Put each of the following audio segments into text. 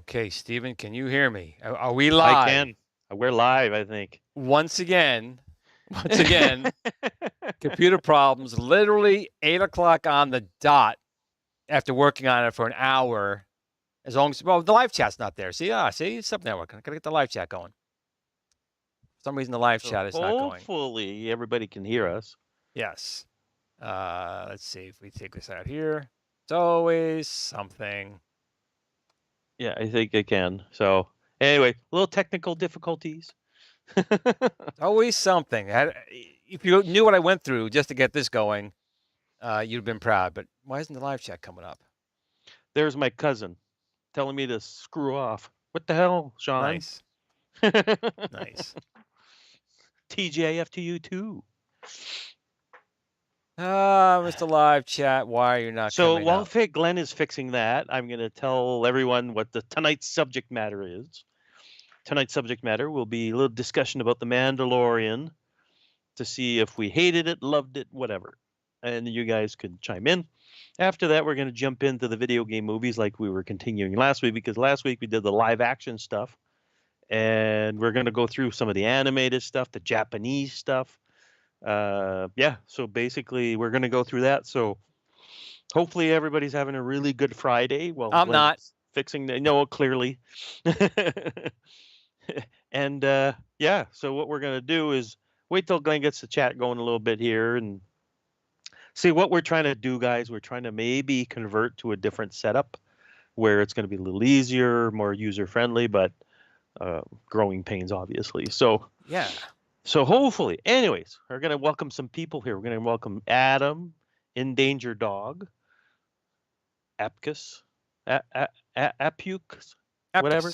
Okay, Stephen, can you hear me? Are we live? I can. We're live, I think. Once again, computer problems. Literally 8 o'clock on the dot after working on it for an hour. As long as, well, the live chat's not there. See, Subnetwork. I got to get the live chat going. For some reason, the live chat is not going. Hopefully, everybody can hear us. Yes. Let's see if we take this out here. It's always something. Yeah, I think I can. So, anyway, little technical difficulties. Always something. If you knew what I went through just to get this going, you'd have been proud. But why isn't the live chat coming up? There's my cousin telling me to screw off. What the hell, Sean? Nice. Nice. TGIF to you too. Mr. Live Chat, why are you not coming while up? Glenn is fixing that, I'm going to tell everyone what tonight's subject matter is. Tonight's subject matter will be a little discussion about the Mandalorian to see if we hated it, loved it, whatever. And you guys could chime in. After that, we're going to jump into the video game movies like we were continuing last week, because last week we did the live action stuff. And we're going to go through some of the animated stuff, the Japanese stuff. So basically we're going to go through that. So hopefully everybody's having a really good Friday. Well, I'm not fixing clearly. And so what we're going to do is wait till Glenn gets the chat going a little bit here and see what we're trying to do, guys. We're trying to maybe convert to a different setup where it's going to be a little easier, more user friendly, but growing pains, obviously. So yeah. So hopefully, anyways, we're going to welcome some people here. We're going to welcome Adam, Endangered Dog, Apkus, Apukes, whatever.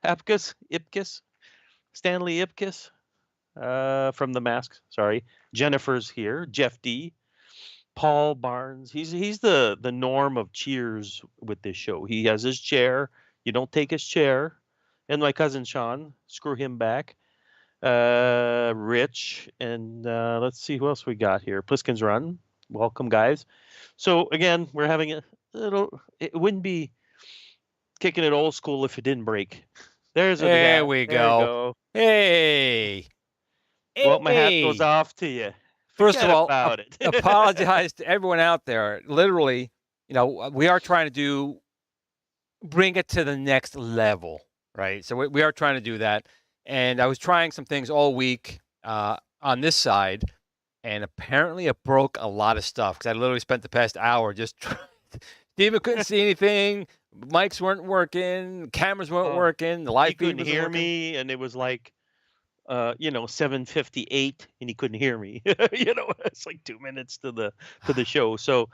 Ipkiss, Stanley Ipkiss from The Mask. Sorry. Jennifer's here. Jeff D. Paul Barnes. He's the norm of Cheers with this show. He has his chair. You don't take his chair. And my cousin Sean, screw him back. Rich, and let's see who else we got here. Pliskin's Run. Welcome, guys. So again, we're having a little. It wouldn't be kicking it old school if it didn't break. There's where the There guy. we There you go. go. Hey. Well, my hat goes Hey. off to you. First of Forget all, about it. apologize to everyone out there. Literally, we are trying to bring it to the next level, right? So we are trying to do that. And I was trying some things all week on this side, and apparently it broke a lot of stuff because I literally spent the past hour just trying. Steven couldn't see anything. Mics weren't working. Cameras weren't working. The live He feed couldn't wasn't hear working. me, and it was like, 7:58, and he couldn't hear me. It's like 2 minutes to the show. So,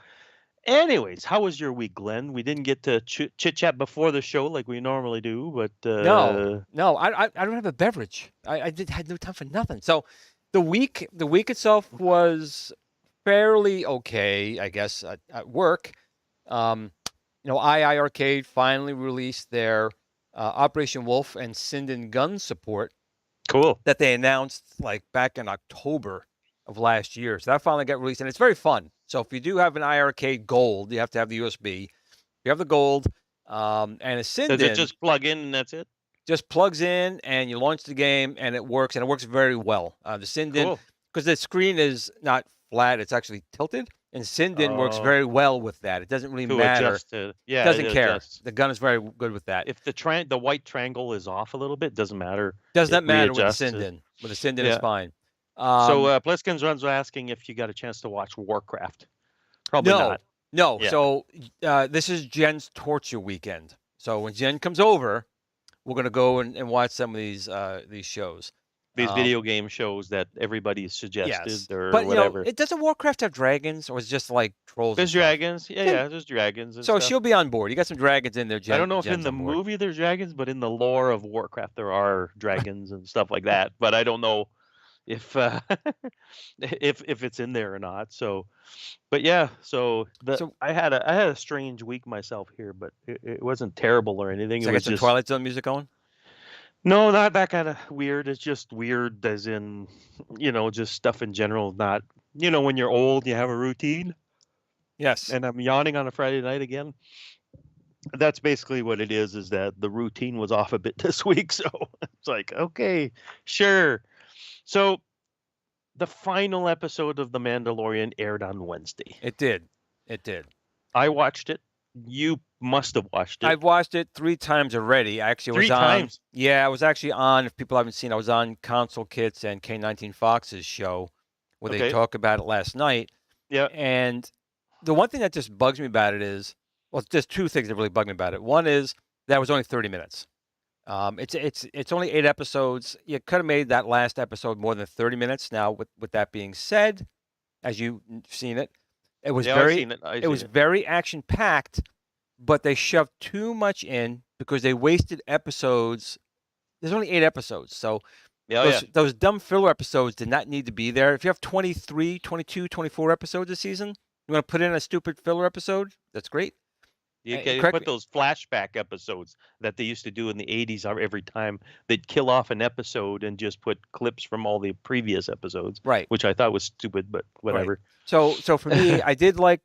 anyways, how was your week, Glenn? We didn't get to chit chat before the show like we normally do, but No, I don't have a beverage. I had no time for nothing. So the week itself was fairly okay, I guess, at work. II Arcade finally released their Operation Wolf and Sinden gun support cool. that they announced like back in October of last year. So that finally got released, and it's very fun. So if you do have an iArcade Gold, you have to have the USB. If you have the Gold, and a Sinden, Does it just plug in and that's it? just plugs in and you launch the game and it works very well. The Sinden, Cool. because the screen is not flat, it's actually tilted, and Sinden works very well with that. It doesn't really To matter. adjust to, yeah, Doesn't it care. adjusts. The gun is very good with that. If the white triangle is off a little bit, doesn't matter. Does not It matter with the readjusts it. Sinden. With the Sinden, Yeah. it's fine. So Bliskins runs asking if you got a chance to watch Warcraft. Probably not. No. Yeah. So this is Jen's torture weekend. So when Jen comes over, we're gonna go and watch some of these shows. These video game shows that everybody suggested, Yes. or But whatever. it doesn't Warcraft have dragons, or is it just like trolls? There's and stuff? dragons. Yeah, there's dragons. And So stuff. she'll be on board. You got some dragons in there, Jen. I don't know if in Jen's the on board. movie there's dragons, but in the lore of Warcraft there are dragons and stuff like that. But I don't know if if it's in there or not. So, but yeah. So I had a strange week myself here, but it wasn't terrible or anything. So It I was got some just Twilight Zone music going. no, not that kind of weird. It's just weird, as in, just stuff in general. Not, when you're old, you have a routine. Yes. And I'm yawning on a Friday night again. That's basically what it is that the routine was off a bit this week. So it's like, okay, sure. So the final episode of The Mandalorian aired on Wednesday. It did. I watched it. You must have watched it. I've watched it 3 times already. I actually was Three on. times? Yeah, I was actually on. If people haven't seen, I was on Console Kits and K19 Fox's show where they talk about it last night. Yeah. And the one thing that just bugs me about it is, well, there's 2 things that really bug me about it. One is that was only 30 minutes. It's only 8 episodes. You could have made that last episode more than 30 minutes. Now, with that being said, as you've seen it, it was very action packed, but they shoved too much in because they wasted episodes. There's only 8 episodes, so those dumb filler episodes did not need to be there. If you have 23, 22, 24 episodes a season, you want to put in a stupid filler episode, that's great. You can put those flashback episodes that they used to do in the 80s every time. They'd kill off an episode and just put clips from all the previous episodes. Right. Which I thought was stupid, but whatever. Right. So for me, I did like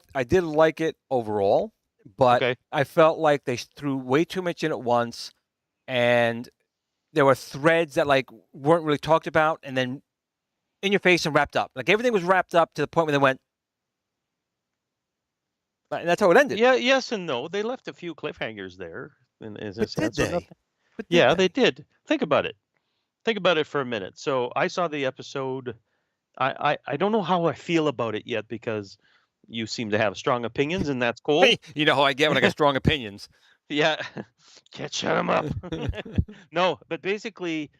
it overall, but I felt like they threw way too much in at once, and there were threads that like weren't really talked about, and then in your face and wrapped up. Like everything was wrapped up to the point where they went. And that's how it ended. Yeah, yes and no. They left a few cliffhangers there. Did they? Yeah, they did. Think about it. Think about it for a minute. So I saw the episode. I don't know how I feel about it yet because you seem to have strong opinions, and that's cool. You know how I get when I got strong opinions. Yeah, can't shut them up. No, but basically,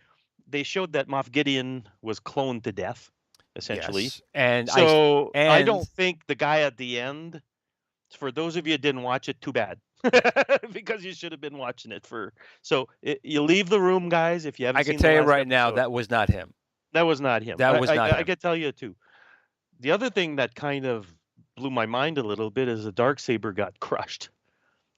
they showed that Moff Gideon was cloned to death, essentially. Yes. And I don't think the guy at the end. For those of you that didn't watch it, too bad, because you should have been watching it. You leave the room, guys, if you haven't. I can tell you right now that was not him. That was not him. That was not him. I can tell you too. The other thing that kind of blew my mind a little bit is the Darksaber got crushed,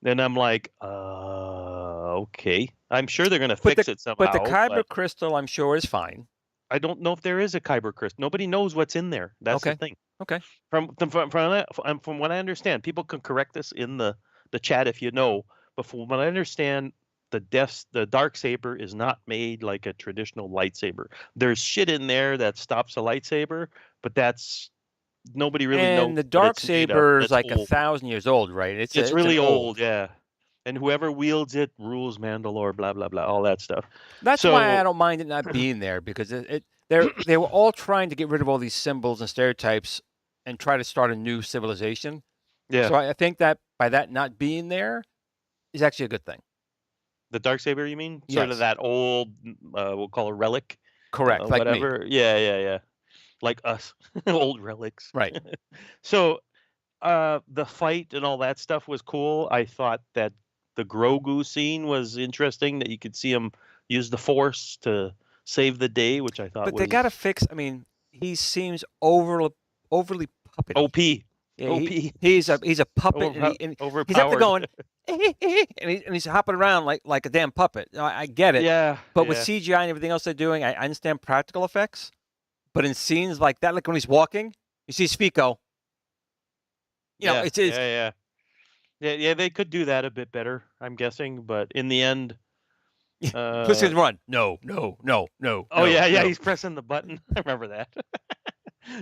and I'm like, okay. I'm sure they're gonna fix it somehow. But the Kyber crystal, I'm sure, is fine. I don't know if there is a Kyber crystal. Nobody knows what's in there. That's the thing. Okay. From what I understand, people can correct this in the chat if you know. But from what I understand, the dark saber is not made like a traditional lightsaber. There's shit in there that stops a lightsaber, but that's nobody really knows And the what dark it's made of. saber is That's like old. 1,000 years old, right? It's It's an really old. old, yeah. And whoever wields it rules Mandalore, blah blah blah, all that stuff. That's why I So don't mind it not being there, because they were all trying to get rid of all these symbols and stereotypes and try to start a new civilization. yeah, So I think that by that not being there is actually a good thing. the dark saber, you mean? Sort of Yes. that old, we'll call it relic, Correct, like me. whatever. Yeah. Like us, old relics. Right. So the fight and all that stuff was cool. I thought that the Grogu scene was interesting, that you could see him use the Force to save the day, which I thought But was they got to fix. I mean, he seems overly puppety. OP. Yeah, OP. he's a puppet, and Overpowered. he's up there going, and he's hopping around like a damn puppet. I get it. Yeah. But with CGI and everything else they're doing, I understand practical effects. But in scenes like that, like when he's walking, you see his feet go. It's yeah. They could do that a bit better, I'm guessing. But in the end, Pliskin's run. No. Oh yeah, he's pressing the button. I remember that.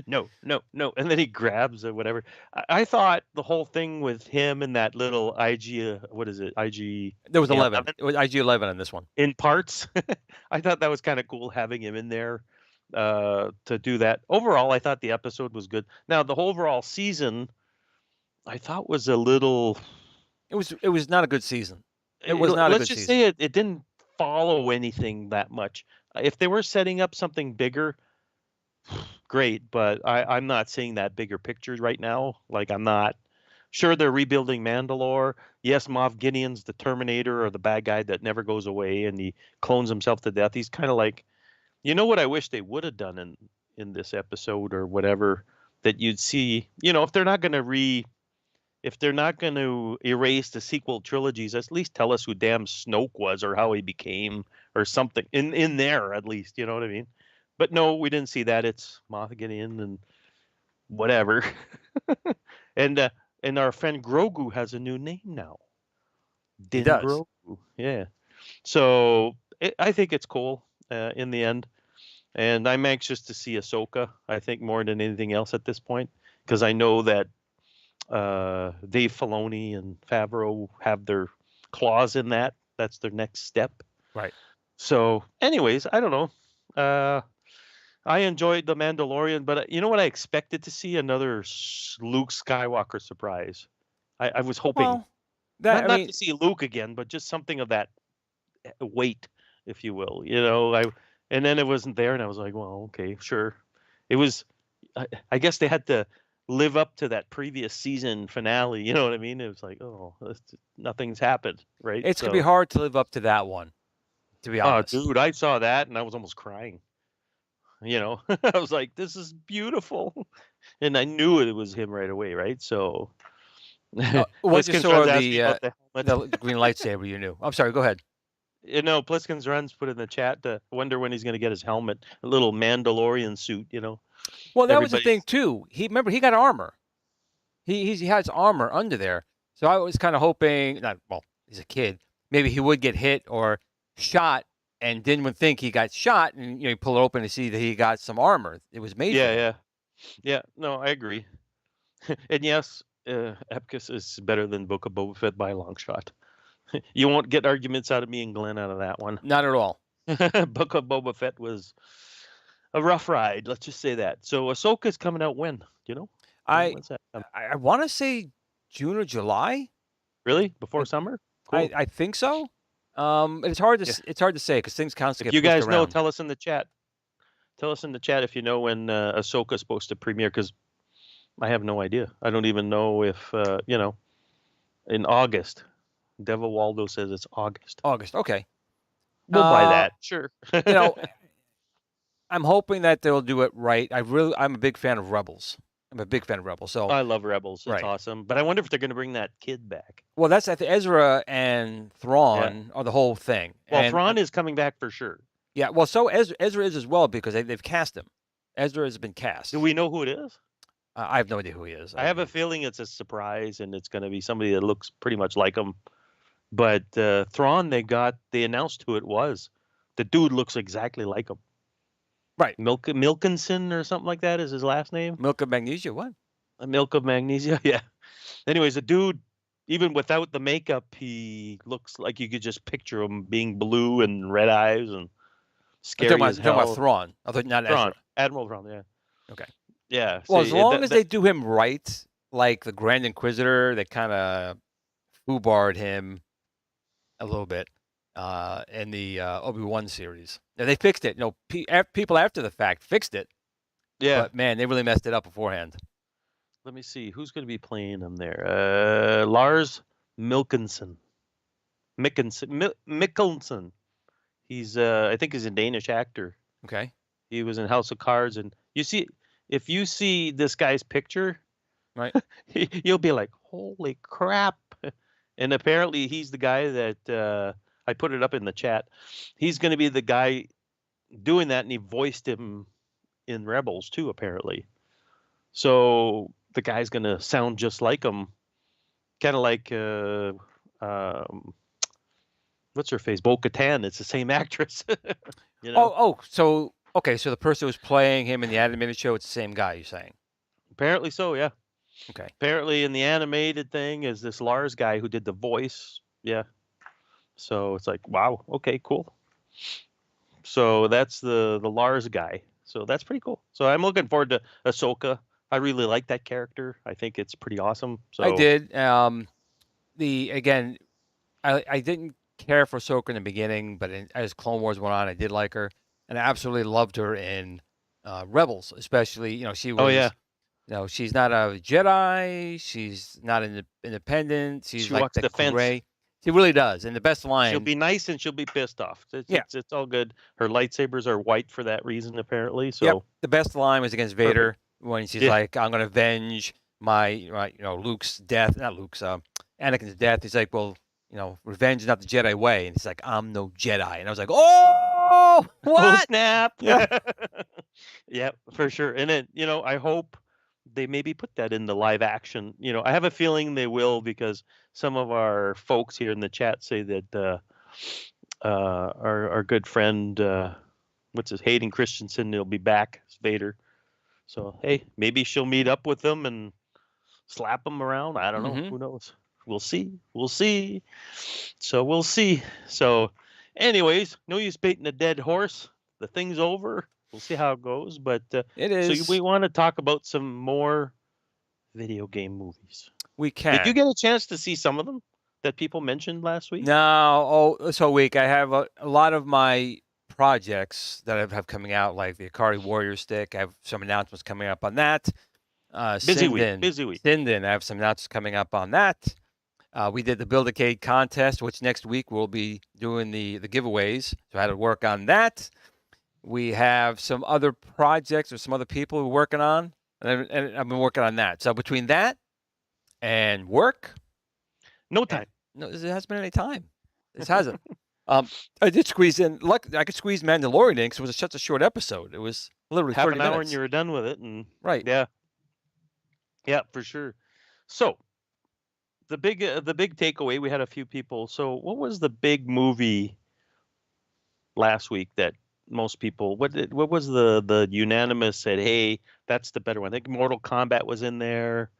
No, and then he grabs or whatever. I thought the whole thing with him and that little IG, what is it? IG. There was 11. It was IG-11 on this one. In parts, I thought that was kind of cool having him in there to do that. Overall, I thought the episode was good. Now the whole overall season, I thought was a little. It was not a good season. It was not a good season. Let's just say it didn't follow anything that much. If they were setting up something bigger, great, but I'm not seeing that bigger picture right now. Like, I'm not sure they're rebuilding Mandalore. Yes, Moff Gideon's the Terminator or the bad guy that never goes away and he clones himself to death. He's kind of like, what I wish they would have done in this episode or whatever, that you'd see, if they're not going to erase the sequel trilogies, at least tell us who damn Snoke was or how he became or something in there, at least, you know what I mean? But no, we didn't see that. It's Moff Gideon and whatever. and our friend Grogu has a new name now. He does. Grogu. Yeah. So I think it's cool in the end. And I'm anxious to see Ahsoka, I think, more than anything else at this point, because I know that Dave Filoni and Favreau have their claws in that. That's their next step. Right. So anyways, I don't know. I enjoyed The Mandalorian, but you know what I expected to see? Another Luke Skywalker surprise. I was hoping not to see Luke again, but just something of that weight, if you will. And then it wasn't there, and I was like, well, okay, sure. It was. I guess they had to live up to that previous season finale. You know what I mean? It was like, oh, nothing's happened, right? It's gonna be hard to live up to that one, to be honest. Oh, dude, I saw that and I was almost crying. I was like, this is beautiful. And I knew it was him right away, right? So once you saw the green lightsaber, you knew. I'm sorry, go ahead. Pliskin's Runs put in the chat to wonder when he's going to get his helmet, a little Mandalorian suit, Well, that was the thing, too. He got armor. He has armor under there. So I was kind of hoping, he's a kid, maybe he would get hit or shot and didn't think he got shot, and you pull it open to see that he got some armor. It was made. Yeah. No, I agree. And yes, Epcus is better than Book of Boba Fett by a long shot. You won't get arguments out of me and Glenn out of that one. Not at all. Book of Boba Fett was a rough ride. Let's just say that. So Ahsoka's coming out when? I want to say June or July. Really? Before summer? Cool. I think so. It's hard to say because things constantly get pushed around. You guys know, tell us in the chat. Tell us in the chat if you know when Ahsoka's supposed to premiere, because I have no idea. I don't even know if in August. Devil Waldo says it's August. August, okay. We'll buy that, sure. I'm hoping that they'll do it right. I'm a big fan of Rebels. So I love Rebels. It's awesome. But I wonder if they're going to bring that kid back. Well, that's I think Ezra and Thrawn are the whole thing. Well, Thrawn is coming back for sure. Yeah. Well, so Ezra is as well, because they've cast him. Ezra has been cast. Do we know who it is? I have no idea who he is. I have a feeling it's a surprise, and it's going to be somebody that looks pretty much like him. But Thrawn, they announced who it was. The dude looks exactly like him. Right. Milkinson or something like that is his last name. Milk of magnesia. What? A milk of magnesia. Yeah. Anyways, the dude, even without the makeup, he looks like you could just picture him being blue and red eyes and scary as hell. Talking about Thrawn. I thought not Thrawn, Ezra. Admiral Thrawn. Yeah. Okay. Yeah. Well, see, as long as they do him right, like the Grand Inquisitor, they kind of foobarred him a little bit in the Obi-Wan series. Now, they fixed it. You know, people after the fact fixed it. Yeah. But man, they really messed it up beforehand. Let me see who's going to be playing him there. Lars Mikkelsen. Mikkelsen. He's I think he's a Danish actor. Okay. He was in House of Cards, and if you see this guy's picture, right, you'll be like, "Holy crap!" And apparently, he's the guy that I put it up in the chat. He's going to be the guy doing that, and he voiced him in Rebels too, apparently. So the guy's going to sound just like him, kind of like what's her face, Bo-Katan. It's the same actress. You know? So the person who's playing him in the animated show, it's the same guy, you're saying? Apparently so, yeah. Okay. Apparently in the animated thing is this Lars guy who did the voice. Yeah. So it's like, wow, okay, cool. So that's the Lars guy. So that's pretty cool. So I'm looking forward to Ahsoka. I really like that character. I think it's pretty awesome. So I did. I didn't care for Ahsoka in the beginning, but as Clone Wars went on, I did like her, and I absolutely loved her in Rebels, especially. You know, she was. Oh yeah. You know, she's not a Jedi. She's not independent. She's she like walks the the fence. gray. She really does. And the best line. She'll be nice and she'll be pissed off. It's all good. Her lightsabers are white for that reason, apparently. So yep. The best line was against Vader when she's like, "I'm going to avenge my Luke's death." Not Luke's. Anakin's death. He's like, "Well, you know, revenge is not the Jedi way." And he's like, "I'm no Jedi." And I was like, "Oh, what?" Oh, snap. Yeah. Yeah, for sure. And then, I hope they maybe put that in the live action. I have a feeling they will, because some of our folks here in the chat say that our good friend, Hayden Christensen, will be back as Vader. So, hey, maybe she'll meet up with them and slap them around. I don't know. Who knows? We'll see. So we'll see. So anyways, no use baiting a dead horse. The thing's over. We'll see how it goes. But it is. So we want to talk about some more video game movies. We can. Did you get a chance to see some of them that people mentioned last week? No. I have a lot of my projects that I have coming out, like the Atari Warrior Stick. I have some announcements coming up on that. Busy week. Sinden, I have some announcements coming up on that. We did the Build-A-Cade contest, which next week we'll be doing the giveaways. So I had to work on that. We have some other projects or some other people we're working on, and I've been working on that. So between that and work, no time. No, it hasn't been any time. This hasn't. I did squeeze in. I could squeeze Mandalorian in because it was such a short episode. It was literally half 30 an hour minutes. and you were done with it. And right. Yeah, for sure. So the big takeaway, we had a few people. So what was the big movie last week that most people, what was the unanimous said, hey, that's the better one? I think Mortal Kombat was in there,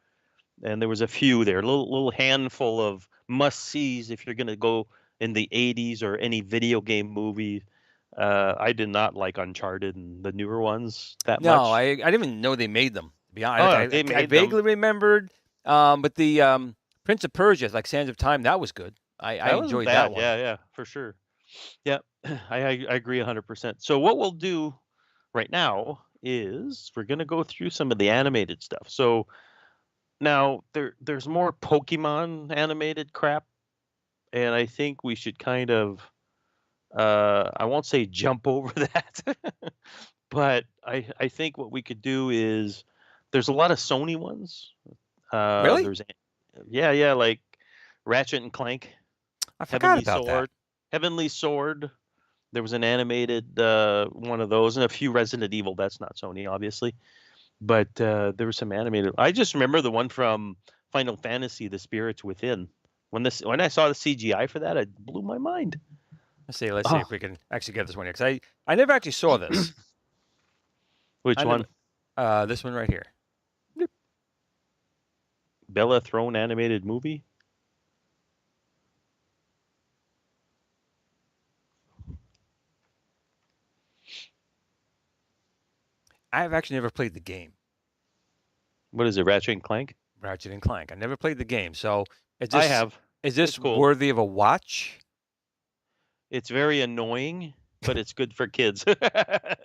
and there was a few there, a little handful of must-sees if you're going to go in the 80s or any video game movie. I did not like Uncharted and the newer ones that much. No, I didn't even know they made them, to be honest. I vaguely remembered, but the Prince of Persia, like Sands of Time, that was good. I enjoyed that one. Yeah, for sure. Yeah, I agree 100%. So what we'll do right now is we're going to go through some of the animated stuff. So now there's more Pokemon animated crap, and I think we should kind of, I won't say jump over that, but I think what we could do is there's a lot of Sony ones. Really? Yeah, like Ratchet and Clank. I forgot about that. Heavenly Sword. There was an animated one of those, and a few Resident Evil. That's not Sony, obviously. But there was some animated. I just remember the one from Final Fantasy, The Spirits Within. When I saw the CGI for that, it blew my mind. Let's see if we can actually get this one here, because I never actually saw this. Which one? This one right here. Bella Throne animated movie? I've actually never played the game. What is it, Ratchet and Clank? Ratchet and Clank. I never played the game, so I have. Is this cool. worthy of a watch? It's very annoying, but it's good for kids. The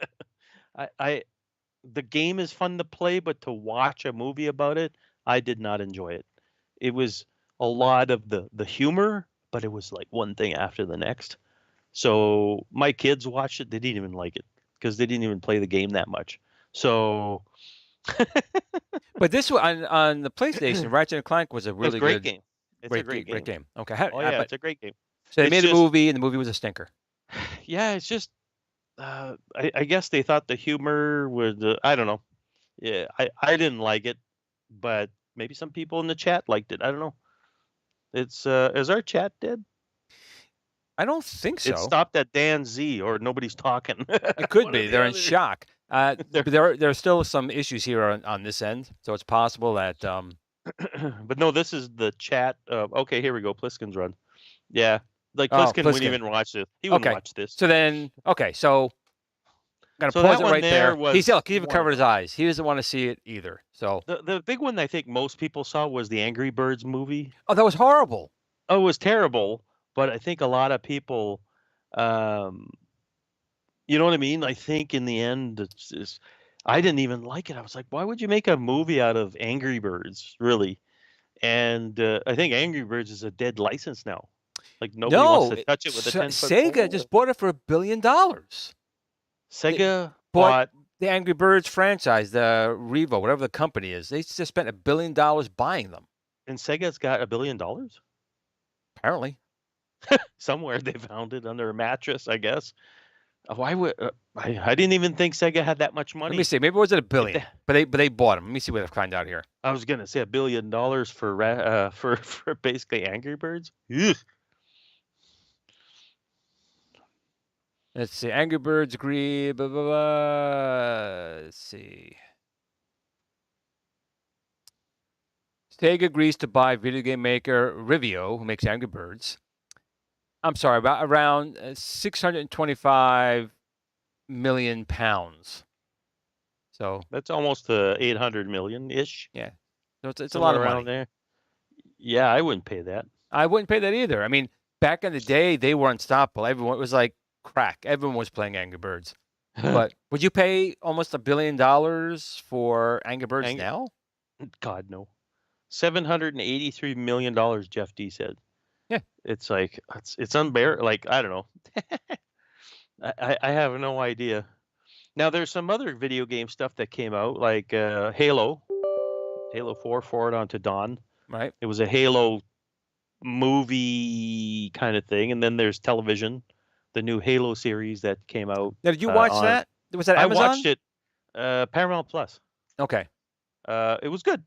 game is fun to play, but to watch a movie about it, I did not enjoy it. It was a lot of the humor, but it was like one thing after the next. So my kids watched it. They didn't even like it because they didn't even play the game that much. So, but this one on the PlayStation, Ratchet and Clank was a really great good game. It's a great game. Okay. Oh yeah, it's a great game. So they made a movie, and the movie was a stinker. Yeah, it's just. I guess they thought the humor would. I don't know. Yeah, I didn't like it, but maybe some people in the chat liked it. I don't know. It's is our chat dead? I don't think so. It stopped at Dan Z, or nobody's talking. It could be. They're in shock. There are still some issues here on this end, so it's possible that. But no, this is the chat. Okay, here we go. Pliskin's run. Yeah, like Pliskin wouldn't even watch this. He wouldn't watch this. So then, so I'm gonna pause it right there. He even covered his eyes. He doesn't want to see it either. So the big one I think most people saw was the Angry Birds movie. Oh, that was horrible. Oh, it was terrible. But I think a lot of people, you know what I mean? I think in the end, I didn't even like it. I was like, why would you make a movie out of Angry Birds, really? And I think Angry Birds is a dead license now. Like nobody wants to touch it with a 10-foot Sega pole. just bought it for $1 billion. Sega bought the Angry Birds franchise, the Revo, whatever the company is. They just spent $1 billion buying them. And Sega's got $1 billion? Apparently. Somewhere they found it under a mattress, I guess. Why would I didn't even think Sega had that much money. Let me see. Maybe it wasn't $1 billion, but they bought them. Let me see what I've found out here. I was gonna say $1 billion for basically Angry Birds. Ugh. Let's see. Angry Birds agree. Blah, blah, blah. Let's see. Sega agrees to buy video game maker Rivio, who makes Angry Birds. I'm sorry, around 625 million pounds. So that's almost 800 million ish. Yeah, so it's a lot of money there. Yeah, I wouldn't pay that. I wouldn't pay that either. I mean, back in the day, they were unstoppable. Everyone was like crack. Everyone was playing Angry Birds. But would you pay almost $1 billion for Angry Birds now? God, no. $783 million, Jeff D said. Yeah. It's like, it's unbearable. Like, I don't know. I have no idea. Now, there's some other video game stuff that came out, like Halo 4, Forward Unto Dawn. Right. It was a Halo movie kind of thing. And then there's television, the new Halo series that came out. Now, did you watch that? Was that Amazon? I watched it, Paramount Plus. Okay. It was good.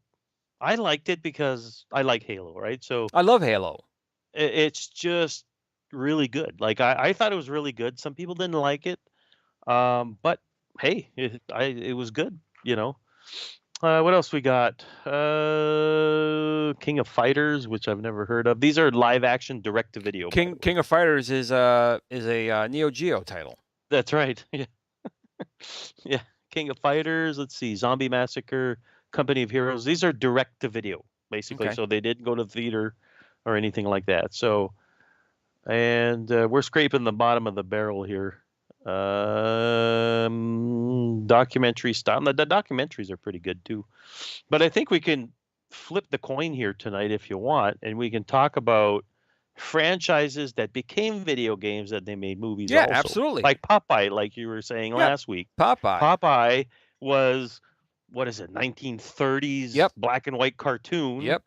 I liked it because I like Halo, right? So I love Halo. It's just really good. Like I thought it was really good. Some people didn't like it, but hey, it was good. You know. What else we got? King of Fighters, which I've never heard of. These are live action direct to video. King of Fighters is a Neo Geo title. That's right. Yeah. Yeah. King of Fighters. Let's see. Zombie Massacre. Company of Heroes. These are direct to video, basically. Okay. So they didn't go to the theater or anything like that. So, and we're scraping the bottom of the barrel here. Documentary style. The documentaries are pretty good too. But I think we can flip the coin here tonight if you want, and we can talk about franchises that became video games that they made movies. Yeah, also. Absolutely. Like Popeye, like you were saying last week. Popeye was, what is it, 1930s black and white cartoon. Yep.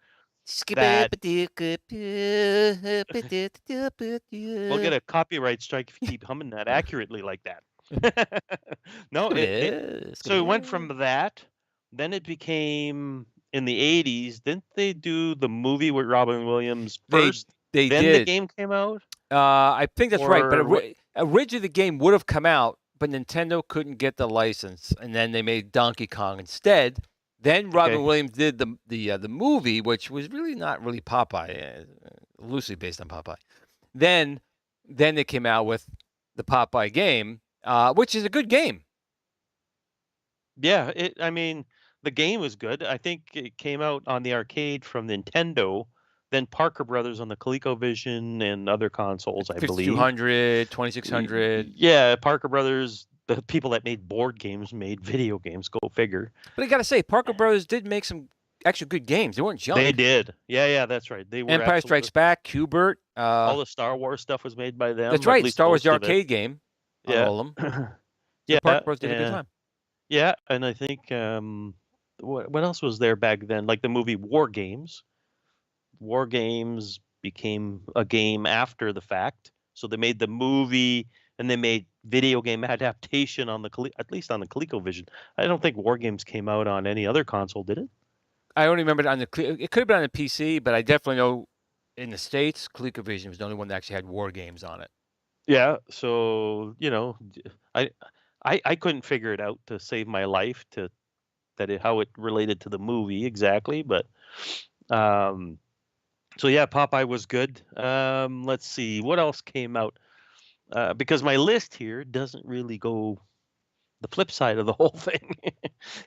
We'll get a copyright strike if you keep humming that accurately like that. No, so it went from that, then it became in the 80s, didn't they do the movie with Robin Williams They first? they Then the did. game came out? I think that's right. But Or what? originally the game would have come out, but Nintendo couldn't get the license, and then they made Donkey Kong instead. Then Robin Okay. Williams did the movie, which was really not really Popeye, loosely based on Popeye. Then they came out with the Popeye game, which is a good game. Yeah, I mean, the game was good. I think it came out on the arcade from Nintendo, then Parker Brothers on the ColecoVision and other consoles, I believe. 5200, 2600. Yeah, Parker Brothers, the people that made board games made video games, go figure. But I got to say, Parker Brothers did make some actually good games. They weren't junk. They did. Yeah, that's right. They were Empire Strikes Back, Q*bert. all the Star Wars stuff was made by them. That's at right. least Star Wars most the of it. arcade game. Yeah. All of them. So Yeah, Parker Brothers did a good time. Yeah, and I think what else was there back then? Like the movie War Games. War Games became a game after the fact. So they made the movie and they made video game adaptation on at least on the ColecoVision. I don't think War Games came out on any other console, did it? I only remember it on it could have been on the PC, but I definitely know in the States, ColecoVision was the only one that actually had War Games on it. Yeah, so I couldn't figure it out to save my life how it related to the movie exactly, but so yeah, Popeye was good. Let's see what else came out, because my list here doesn't really go the flip side of the whole thing.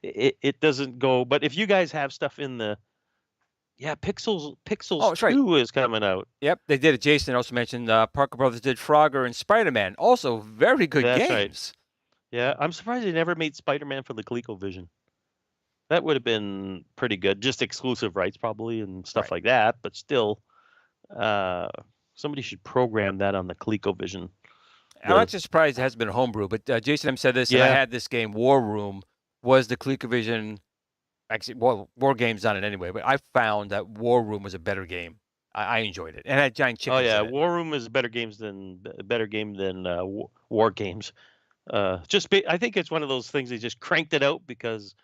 It doesn't go, but if you guys have stuff in the Pixels that's right. 2 is coming out. Yep, they did it. Jason also mentioned Parker Brothers did Frogger and Spider-Man. Also very good That's games. right. Yeah, I'm surprised they never made Spider-Man for the ColecoVision. That would have been pretty good. Just exclusive rights probably and stuff like that, but still, somebody should program that on the ColecoVision. I'm not just surprised it hasn't been a homebrew, but Jason said this, and I had this game, War Room, was the ColecoVision. Actually, War Games on it anyway, but I found that War Room was a better game. I enjoyed it, and it had giant chickens. Oh yeah, in it. War Room is a better game than War Games. I think it's one of those things they just cranked it out because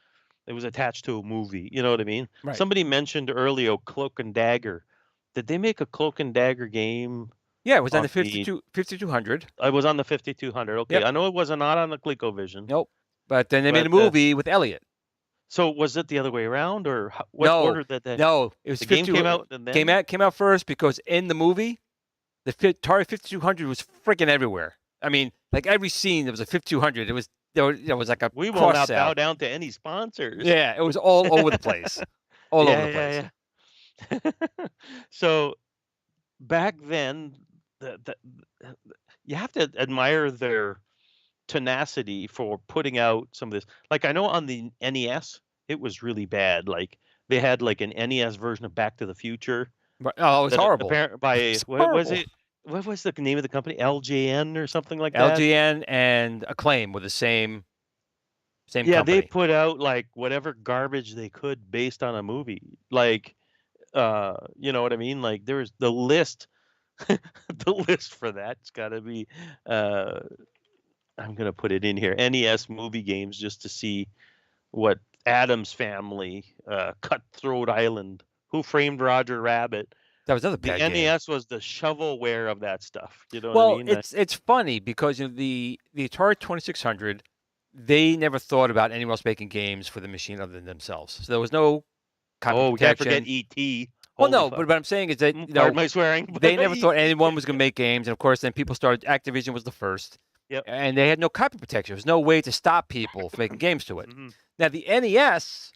it was attached to a movie. You know what I mean? Right. Somebody mentioned earlier Cloak and Dagger. Did they make a Cloak and Dagger game? Yeah, it was on the 5200. I was on the 5200. Okay, Yep. I know it was not on the ColecoVision. Nope. But then they made a movie with Elliot. So was it the other way around, or what order that? No, it was the game came out and then came out first because in the movie, the Atari 5200 was freaking everywhere. I mean, like every scene there was a 5200. There was like a we will not bow down to any sponsors. Yeah, it was all over the place, all over the place. Yeah. So back then, you have to admire their tenacity for putting out some of this. Like I know on the NES, it was really bad. Like they had like an NES version of Back to the Future. Oh, it was horrible. What was it? What was the name of the company? LJN or something like that? LJN and Acclaim were the same yeah, company. They put out like whatever garbage they could based on a movie. Like, you know what I mean? Like there was the list. The list for that's got to be. I'm gonna put it in here. NES movie games just to see what Addams Family, Cutthroat Island, Who Framed Roger Rabbit. That was another bad game. The NES was the shovelware of that stuff. You know what I mean? It's funny because the Atari 2600, they never thought about anyone else making games for the machine other than themselves. So there was no copy protection. We can't forget E.T. Well, no, but what I'm saying is that pardon my swearing. They never thought anyone was going to make games, and of course, then people started. Activision was the first. Yep. And they had no copy protection. There was no way to stop people from making games to it. Mm-hmm. Now, the NES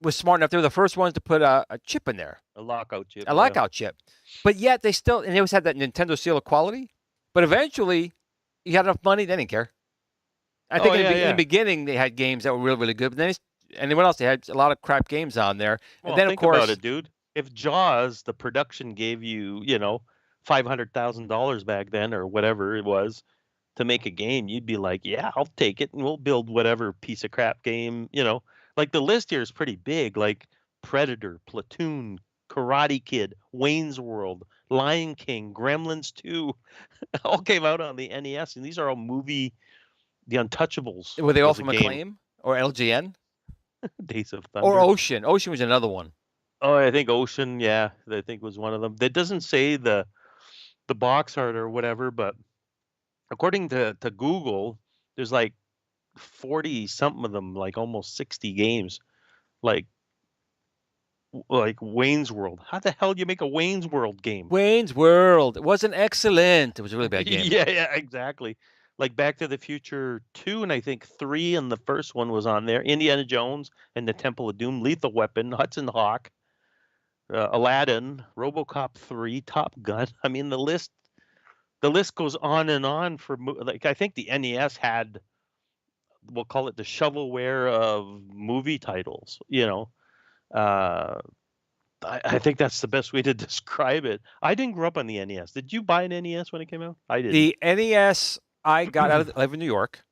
was smart enough. They were the first ones to put a chip in there. A lockout chip. A lockout chip. But yet, they always had that Nintendo seal of quality. But eventually, you had enough money, they didn't care. I think in the beginning, they had games that were really, really good. But then, and what else? They had a lot of crap games on there. Well, and then, think of course, about it, dude. If Jaws, the production gave you, $500,000 back then or whatever it was to make a game, you'd be like, yeah, I'll take it and we'll build whatever piece of crap game, Like the list here is pretty big, like Predator, Platoon, Karate Kid, Wayne's World, Lion King, Gremlins 2, all came out on the NES, and these are all The Untouchables. Were they all from Acclaim or LGN? Days of Thunder. Or Ocean. Ocean was another one. Oh, I think Ocean, yeah, I think was one of them. That doesn't say the box art or whatever, but according to Google, there's like 40 something of them, like almost 60 games, like Wayne's World. How the hell do you make a Wayne's World game? Wayne's World. It wasn't excellent. It was a really bad game. Yeah, exactly. Like Back to the Future 2 and I think 3, and the first one was on there. Indiana Jones and the Temple of Doom, Lethal Weapon, Hudson Hawk, Aladdin, RoboCop 3, Top Gun. I mean, the list goes on and on for like I think the NES had, we'll call it the shovelware of movie titles. I think that's the best way to describe it. I didn't grow up on the NES. Did you buy an NES when it came out? I didn't. The NES I got out of I live in New York,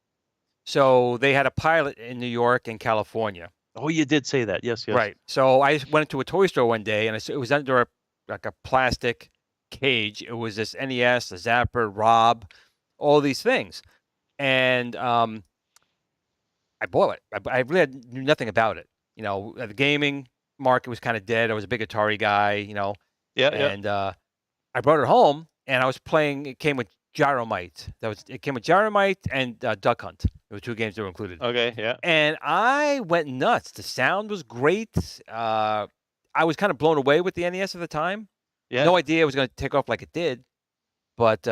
so they had a pilot in New York and California. Oh, you did say that. Yes. Right. So I went into a toy store one day, and it was under a plastic cage. It was this NES, a Zapper, Rob, all these things, and I bought it. I really knew nothing about it. The gaming market was kind of dead. I was a big Atari guy, Yeah. and I brought it home, and I was playing. It came with Gyromite. It came with Gyromite and Duck Hunt. There were 2 games that were included. Okay, yeah. And I went nuts. The sound was great. I was kind of blown away with the NES at the time. Yeah. No idea it was going to take off like it did. But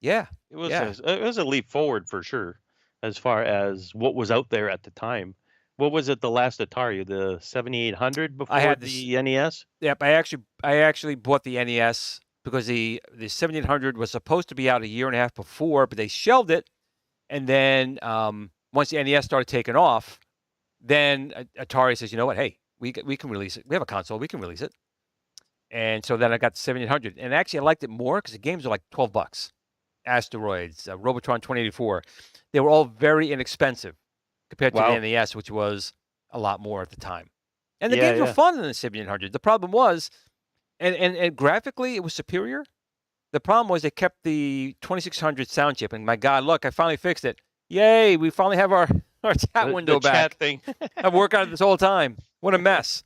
yeah. It was a leap forward for sure, as far as what was out there at the time. What was it? The last Atari, the 7800 before the NES? Yep, I actually bought the NES because the 7800 was supposed to be out a year and a half before, but they shelved it. And then once the NES started taking off, then Atari says, you know what? Hey, we can release it. We have a console. We can release it. And so then I got the 7800. And actually, I liked it more because the games are like $12. Asteroids, Robotron 2084. They were all very inexpensive compared to the NES, which was a lot more at the time. And the games were fun in the 7800. The problem was, and graphically, it was superior. The problem was they kept the 2600 sound chip, and my God, look, I finally fixed it. Yay, we finally have our chat window back. Chat thing. I've worked on it this whole time. What a mess.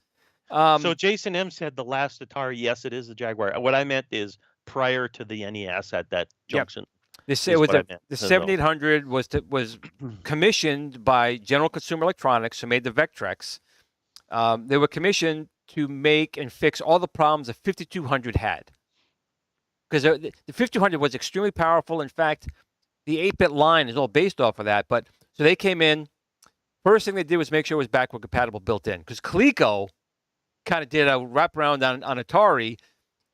So Jason M said the last Atari, yes, it is the Jaguar. What I meant is prior to the NES at that junction. The 7800 was commissioned by General Consumer Electronics, who made the Vectrex. They were commissioned to make and fix all the problems the 5200 had. Because the 5200 was extremely powerful. In fact, the 8-bit line is all based off of that. But so they came in. First thing they did was make sure it was backward compatible built in. Because Coleco kind of did a wraparound on Atari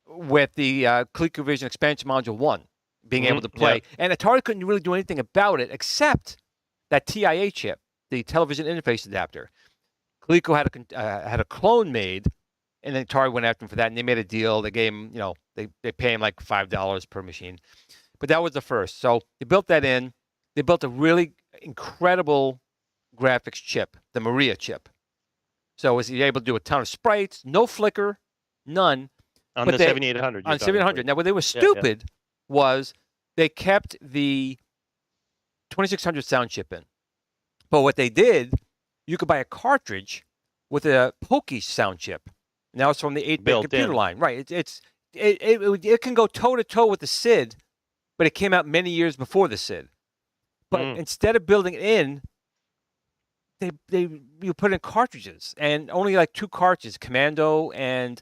with the ColecoVision Expansion Module 1 being able to play. Yeah. And Atari couldn't really do anything about it except that TIA chip, the television interface adapter. Coleco had a clone made, and then Atari went after him for that, and they made a deal. They gave him, they pay him like $5 per machine. But that was the first. So they built that in. They built a really incredible graphics chip, the Maria chip. So was he able to do a ton of sprites, no flicker, none. On the 7800. On 7800. Now, what they were stupid was they kept the 2600 sound chip in. But what they did, you could buy a cartridge with a Pokey sound chip. Now it's from the 8-bit computer line. Right. It can go toe-to-toe with the SID, but it came out many years before the SID. But instead of building it in, you put in cartridges, and only like 2 cartridges, Commando and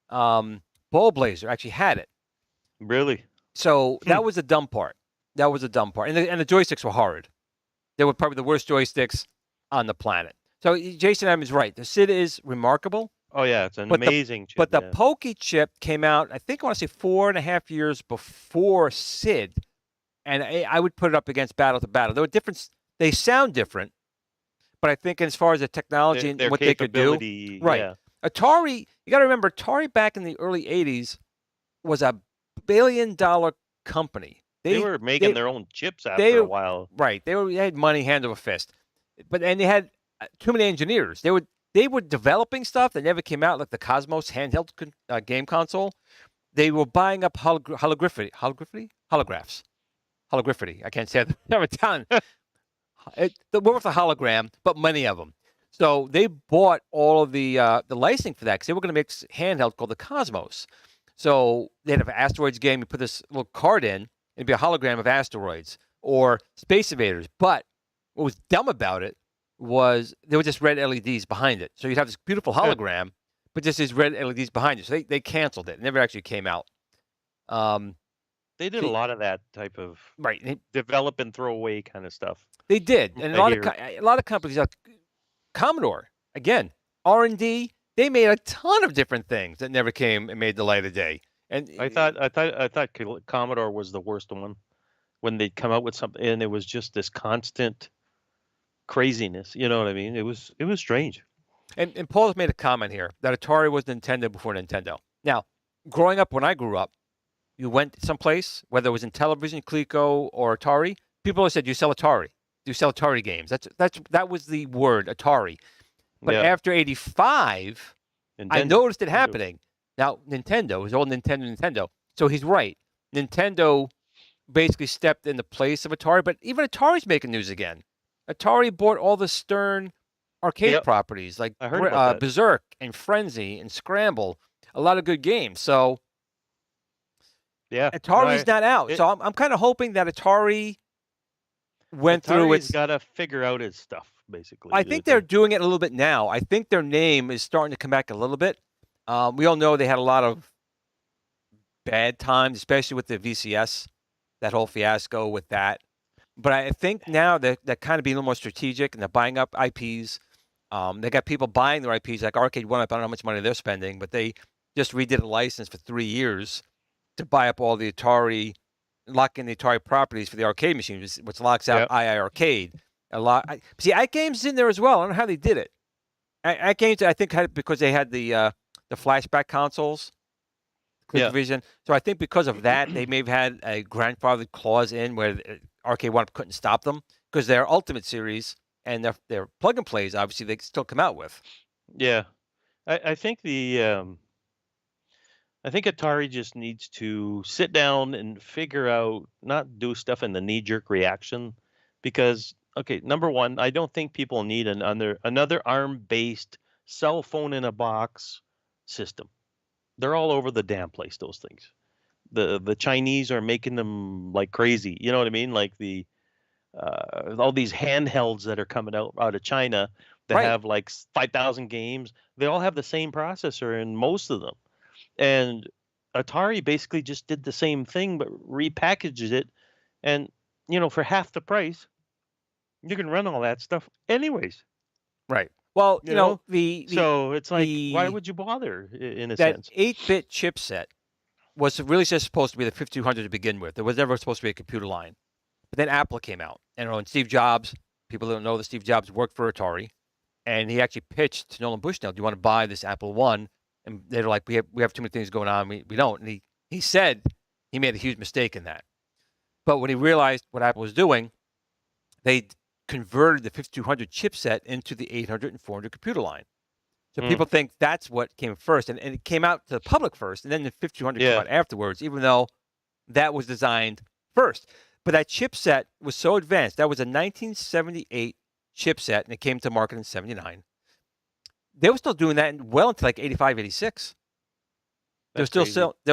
Ball Blazer, actually had it. Really? So that was the dumb part. And the joysticks were horrid. They were probably the worst joysticks on the planet. So Jason M is right. The SID is remarkable. Oh yeah, it's an amazing chip. But the Pokey chip came out, I think I want to say 4.5 years before SID, and I would put it up against Battle to Battle. There were different. They sound different, but I think as far as the technology and what they could do, right? Yeah. Atari, you got to remember, Atari back in the early '80s was a billion-dollar company. They were making their own chips after a while. Right. They had money hand over fist. And they had too many engineers. They were developing stuff that never came out, like the Cosmos handheld game console. They were buying up holographs. I can't say that. I'm Italian. The word for hologram, but many of them. So they bought all of the licensing for that because they were going to make a handheld called the Cosmos. So they had an asteroids game. You put this little card in, it'd be a hologram of asteroids or Space Invaders. But what was dumb about it was there were just red LEDs behind it. So you'd have this beautiful hologram, but just these red LEDs behind it. So they canceled it. It never actually came out. They did a lot of that type of develop and throw away kind of stuff. They did, and a lot of companies like Commodore, again, R&D, they made a ton of different things that never came and made the light of day. And I thought Commodore was the worst one when they'd come out with something, and it was just this constant craziness. You know what I mean? It was strange. And Paul's made a comment here that Atari was Nintendo before Nintendo. Now, growing up, when I grew up, you went someplace, whether it was in television, Coleco, or Atari, people always said, you sell Atari. You sell Atari games. That was the word, Atari. But after 85, I noticed it happening. Now, Nintendo is all Nintendo. So he's right. Nintendo basically stepped in the place of Atari, but even Atari's making news again. Atari bought all the Stern arcade properties like Berserk and Frenzy and Scramble, a lot of good games. So Atari's not out. So I'm kind of hoping that Atari went through its... Atari's got to figure out its stuff, basically. I think they're doing it a little bit now. I think their name is starting to come back a little bit. We all know they had a lot of bad times, especially with the VCS, that whole fiasco with that. But I think now they're kind of being a little more strategic, and they're buying up IPs. They got people buying their IPs, like Arcade One Up. I don't know how much money they're spending, but they just redid a license for 3 years to buy up all the Atari, lock in the Atari properties for the arcade machines, which locks out II Arcade. See, iGames is in there as well. I don't know how they did it. iGames, I think, had it because they had the flashback consoles, ColecoVision. So I think because of that, they may have had a grandfathered clause in where Arcade One Up couldn't stop them because their Ultimate series and their plug and plays, obviously, they still come out with. Yeah, I think I think Atari just needs to sit down and figure out, not do stuff in the knee-jerk reaction, because, okay, number one, I don't think people need another ARM-based cell phone in a box system. They're all over the damn place, those things. The Chinese are making them like crazy. You know what I mean? Like all these handhelds that are coming out of China that have like 5,000 games. They all have the same processor in most of them. And Atari basically just did the same thing, but repackaged it. And, for half the price, you can run all that stuff anyways. Right. Well, so it's like, why would you bother in a sense? That 8-bit chipset was really just supposed to be the 5200 to begin with. There was never supposed to be a computer line. But then Apple came out. And Steve Jobs, people don't know that Steve Jobs worked for Atari. And he actually pitched to Nolan Bushnell, do you want to buy this Apple One? And they're like, we have too many things going on. We don't. And he said he made a huge mistake in that. But when he realized what Apple was doing, they converted the 5200 chipset into the 800 and 400 computer line. So people think that's what came first. And it came out to the public first. And then the 5200 came out afterwards, even though that was designed first. But that chipset was so advanced. That was a 1978 chipset, and it came to market in 79. They were still doing that well into like 85, 86. They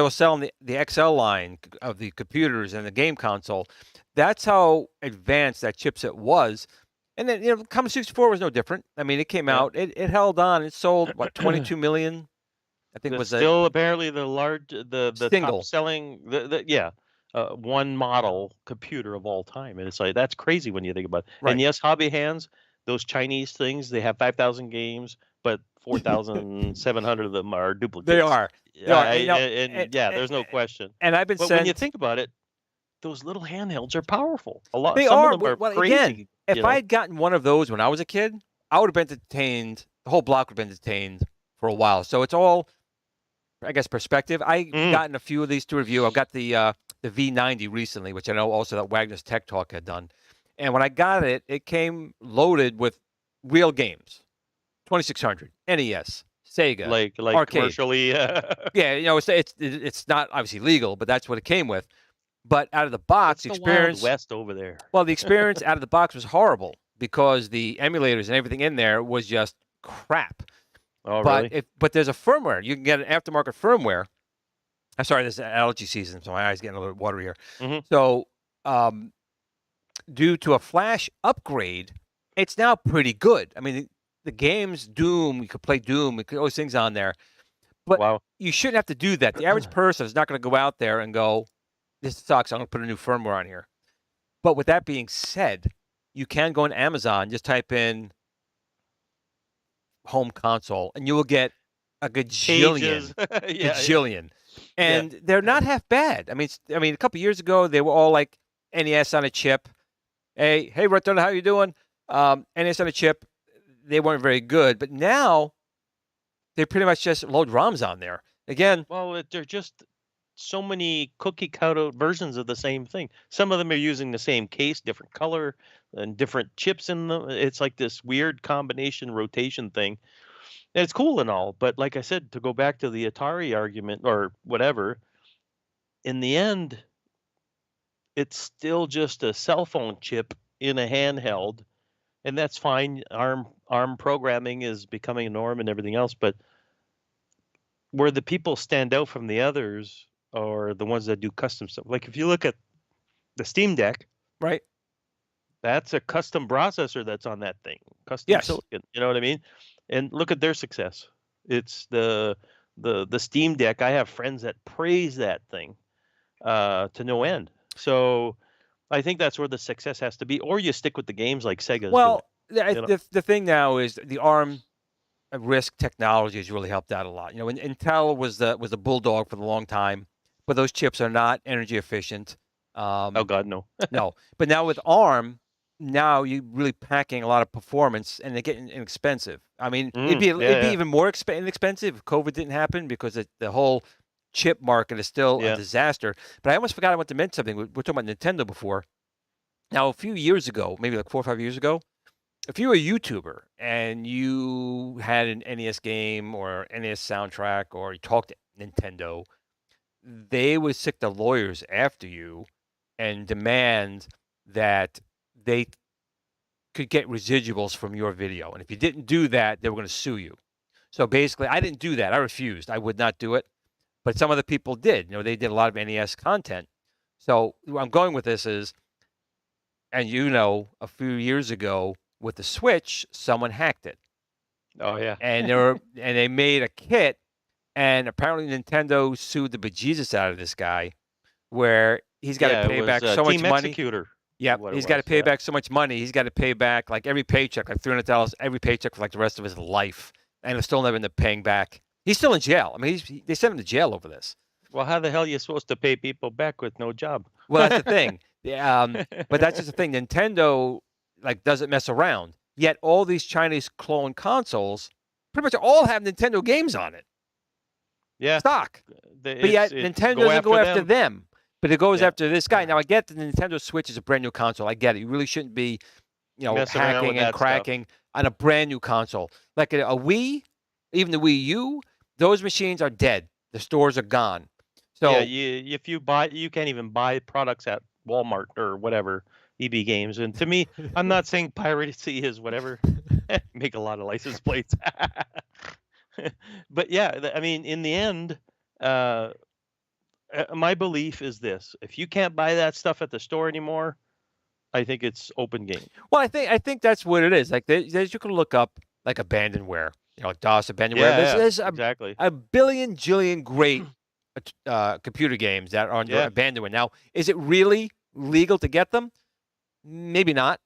were selling the XL line of the computers and the game console. That's how advanced that chipset was. And then, Commodore 64 was no different. I mean, it came out, it held on, it sold, 22 million? I think it was still apparently the single top selling, one model computer of all time. And it's like, that's crazy when you think about it. Right. And yes, hobby hands, those Chinese things, they have 5,000 games, but 4,700 of them are duplicates. They are. There's no question. And I've been saying, when you think about it, those little handhelds are powerful. Some of them are crazy. Again, if I had gotten one of those when I was a kid, I would have been entertained. The whole block would have been entertained for a while. So it's all, I guess, perspective. I've gotten a few of these to review. I've got the V90 recently, which I know also that Wagner's Tech Talk had done. And when I got it, it came loaded with real games. 2600, NES, Sega, like arcade. Commercially. It's not obviously legal, but that's what it came with. But out of the box, the experience Wild West over there. Well, the experience out of the box was horrible. because the emulators and everything in there was just crap. Oh, But really? but there's a firmware. You can get an aftermarket firmware. I'm sorry, this is allergy season, so my eyes getting a little watery here. Mm-hmm. So, due to a flash upgrade, it's now pretty good. I mean, the games Doom, you could play Doom, you could always things on there, but Wow. you shouldn't have to do that. The average person is not going to go out there and go, "This sucks. I'm going to put a new firmware on here." But with that being said, you can go on Amazon, just type in home console, and you will get a Pages. gajillion, and they're not half bad. I mean, a couple years ago they were all like NES on a chip. Hey, Return, how you doing? NES on a chip. They weren't very good, but now they pretty much just load ROMs on there. Again, Well, they're just so many cookie cutter versions of the same thing. Some of them are using the same case, different color, and different chips in them. It's like this weird combination rotation thing. And it's cool and all, but like I said, to go back to the Atari argument or whatever, in the end, it's still just a cell phone chip in a handheld, and that's fine. ARM programming is becoming a norm and everything else, but where the people stand out from the others are the ones that do custom stuff. Like if you look at the Steam Deck, right? that's a custom processor that's on that thing, custom Yes. silicon. You know what I mean? And look at their success. It's the Steam Deck. I have friends that praise that thing to no end. So I think that's where the success has to be, or you stick with the games like Sega's Well, doing. You know? the thing now is the ARM RISC technology has really helped out a lot. You know, Intel was the bulldog for a long time, but those chips are not energy efficient. Oh God, no. No, but now with ARM, now you're really packing a lot of performance, and they're getting inexpensive. I mean, it'd be even more inexpensive if COVID didn't happen, because the whole chip market is still a disaster. But I almost forgot I want to mention something. We're talking about Nintendo before. Now, a few years ago, maybe like 4 or 5 years ago, if you were a YouTuber and you had an NES game or NES soundtrack, or you talked to Nintendo, they would sick the lawyers after you and demand that they could get residuals from your video. And if you didn't do that, they were going to sue you. So basically, I didn't do that. I refused. I would not do it. But some other people did. You know, they did a lot of NES content. So where I'm going with this is, and a few years ago with the Switch, someone hacked it. Oh yeah. And they made a kit, and apparently Nintendo sued the bejesus out of this guy, where he's got to pay back so much money. Executor. Yeah, he's got to pay back so much money. He's got to pay back like every paycheck, like $300 every paycheck for like the rest of his life, and he'll still never end up paying back. He's still in jail. I mean, they sent him to jail over this. Well, how the hell are you supposed to pay people back with no job? Well, that's the thing. But that's just the thing. Nintendo doesn't mess around. Yet all these Chinese clone consoles pretty much all have Nintendo games on it. Yeah. Stock. But yet Nintendo doesn't go after them. But it goes after this guy. Now, I get the Nintendo Switch is a brand new console. I get it. You really shouldn't be, hacking and cracking on a brand new console. Like a Wii, even the Wii U, those machines are dead. The stores are gone. So if you buy, you can't even buy products at Walmart or whatever, EB Games. And to me, I'm not saying piracy is whatever. Make a lot of license plates. But yeah, I mean, in the end, my belief is this: if you can't buy that stuff at the store anymore, I think it's open game. Well, I think that's what it is. Like, you can look up like abandonware, DOS abandonware. There's exactly a billion jillion great computer games that are under abandonware. Now, is it really legal to get them? Maybe not,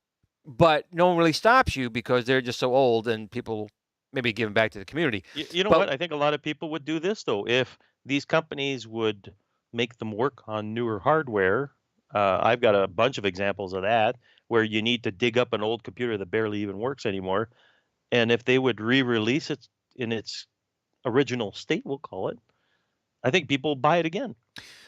but no one really stops you because they're just so old, and people maybe give them back to the community. You know what? I think a lot of people would do this, though. If these companies would make them work on newer hardware, I've got a bunch of examples of that, where you need to dig up an old computer that barely even works anymore. And if they would re-release it in its original state, we'll call it, I think people buy it again.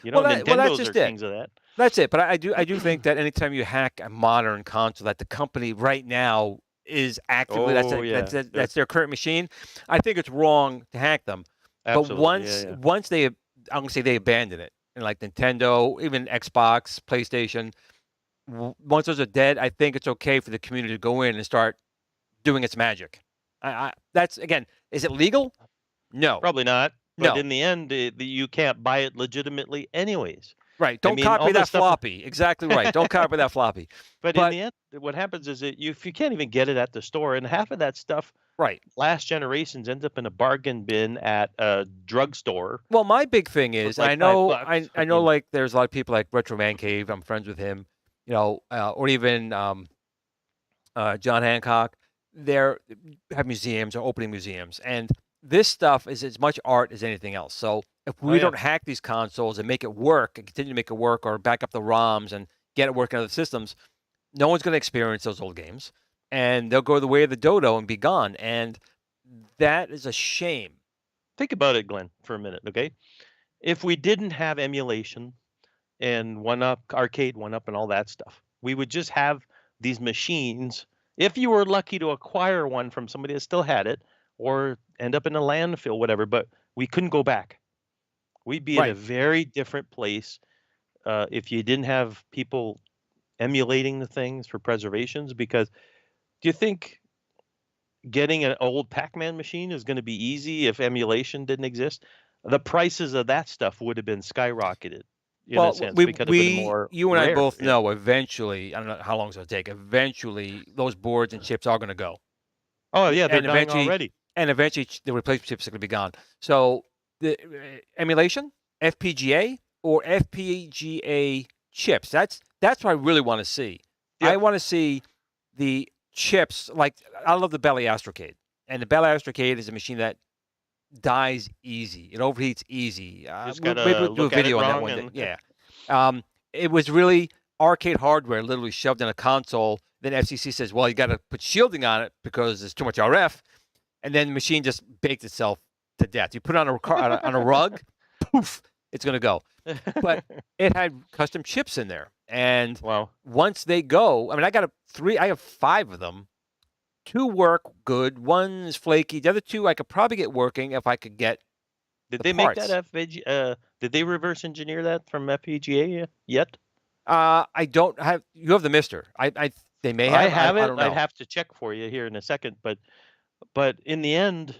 Nintendo's are kings of that. That's it. But I do think that anytime you hack a modern console, that the company right now is actively that's their current machine, I think it's wrong to hack them. Absolutely. But once I'm gonna say they abandon it, and like Nintendo, even Xbox, PlayStation, once those are dead, I think it's okay for the community to go in and start doing its magic. That's, again, is it legal? No. Probably not. But No. in the end, you can't buy it legitimately anyways. Right. I Don't mean, all copy this that stuff. floppy. Exactly right. Don't copy that floppy. But in the end, what happens is that if you can't even get it at the store, and half of that stuff, right. last generations ends up in a bargain bin at a drugstore. Well, my big thing is, like I know, $5. I know, like there's a lot of people like Retro Man Cave. I'm friends with him, or even John Hancock. They have museums or opening museums, and this stuff is as much art as anything else. So if we don't hack these consoles and make it work and continue to make it work, or back up the ROMs and get it working on other systems, no one's going to experience those old games, and they'll go the way of the dodo and be gone. And that is a shame. Think about it, Glenn, for a minute, okay? If we didn't have emulation and 1-Up, arcade 1-Up, and all that stuff, we would just have these machines. If you were lucky to acquire one from somebody that still had it, or end up in a landfill, whatever, but we couldn't go back. We'd be in a very different place if you didn't have people emulating the things for preservations. Because do you think getting an old Pac-Man machine is going to be easy if emulation didn't exist? The prices of that stuff would have been skyrocketed. In a sense, because you and I both know eventually, I don't know how long it's going to take, eventually those boards and chips are going to go. Oh, yeah, they're dying already. And eventually the replacement chips are going to be gone. So the emulation, FPGA, or FPGA chips, that's what I really want to see. Yep. I want to see the chips. Like, I love the Build-A-Cade, and the Build-A-Cade is a machine that dies easy. It overheats easy. Maybe we'll do a video on that one day. Yeah. It was really arcade hardware literally shoved in a console. Then FCC says, well, you got to put shielding on it because there's too much RF. And then the machine just baked itself to death. You put it on a rug, poof, it's going to go. But it had custom chips in there. And once they go, I mean, I have 5 of them. 2 work good. 1's flaky. The other 2 I could probably get working if I could get. Did they make that FPGA? Did they reverse engineer that from FPGA yet? I don't have. You have the Mister. They may have. I have it. I don't know. I'd have to check for you here in a second. But in the end,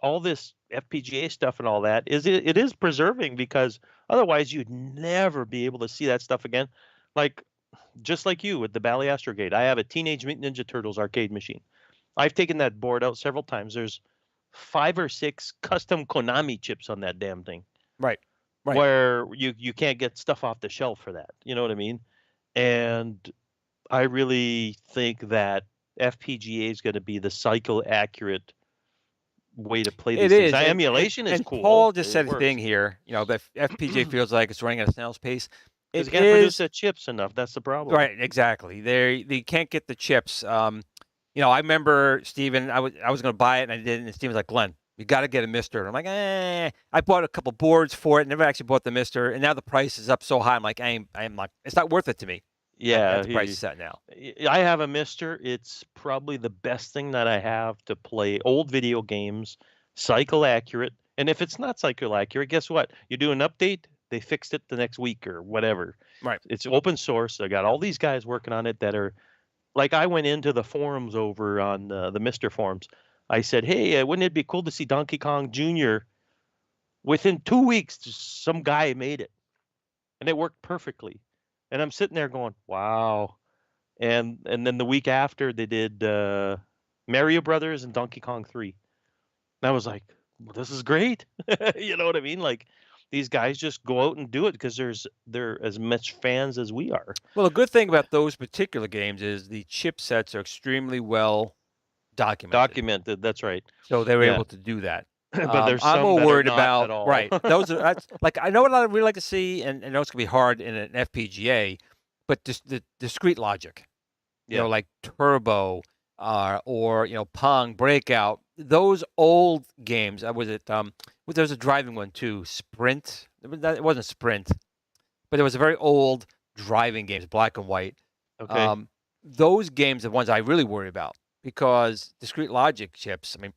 all this FPGA stuff and all that it is preserving, because otherwise you'd never be able to see that stuff again. Like, just like you with the Build-A-Cade, I have a Teenage Mutant Ninja Turtles arcade machine. I've taken that board out several times. There's 5 or 6 custom Konami chips on that damn thing. Right. Where you can't get stuff off the shelf for that. You know what I mean? And I really think that FPGA is going to be the cycle accurate way to play these things. Emulation is cool. Paul just said a thing here. That FPGA feels like it's running at a snail's pace. It can't produce the chips enough. That's the problem. Right, exactly. They can't get the chips. I remember, Steven, I was going to buy it and I didn't. And Steven was like, Glenn, you got to get a Mister. And I'm like, I bought a couple boards for it. Never actually bought the Mister. And now the price is up so high. I'm like, it's not worth it to me. Yeah, the price is set now. I have a Mister. It's probably the best thing that I have to play old video games, cycle accurate. And if it's not cycle accurate, guess what? You do an update, they fixed it the next week or whatever. Right. It's open source. I got all these guys working on it that are, like, I went into the forums over on the Mister forums. I said, hey, wouldn't it be cool to see Donkey Kong Jr.? Within 2 weeks, some guy made it, and it worked perfectly. And I'm sitting there going, wow. And then the week after, they did Mario Brothers and Donkey Kong 3. And I was like, well, this is great. You know what I mean? Like, these guys just go out and do it because they're as much fans as we are. Well, the good thing about those particular games is the chipsets are extremely well documented. That's right. So they were able to do that. But there's I'm more worried about at all. Right. That's like, I know what I'd really like to see, and I know it's gonna be hard in an FPGA, but the discrete logic, like Turbo, or Pong, Breakout, those old games. There was a driving one too, Sprint. It wasn't Sprint, but there was a very old driving games, black and white. Okay. Those games are the ones I really worry about, because discrete logic chips. I mean,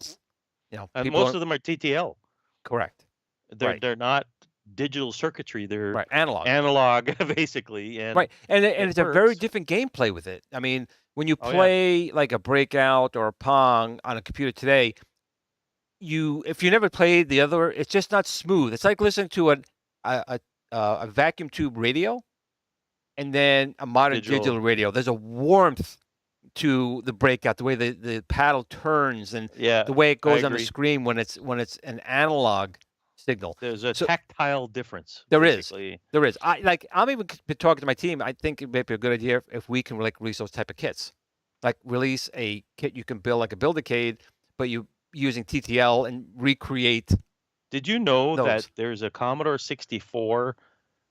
and most of them are TTL. Correct. They're not digital circuitry. They're right, analog. analog, basically. And Right, and it it's a very works. different gameplay with it. I mean, when you Oh, yeah. play like a Breakout or a Pong on a computer today, if you never played the other, it's just not smooth. It's like listening to a vacuum tube radio and then a modern digital radio. There's a warmth to the Breakout, the way the paddle turns and Yeah, the way it I goes on the agree. screen when it's an analog signal. There's a So tactile difference. there is. basically. There is. I'm even been talking to my team. I think it may be a good idea if we can like release those type of kits, like release a kit you can build like a Build-A-Cade, but you using TTL and recreate. Did you know Those. that there's a Commodore 64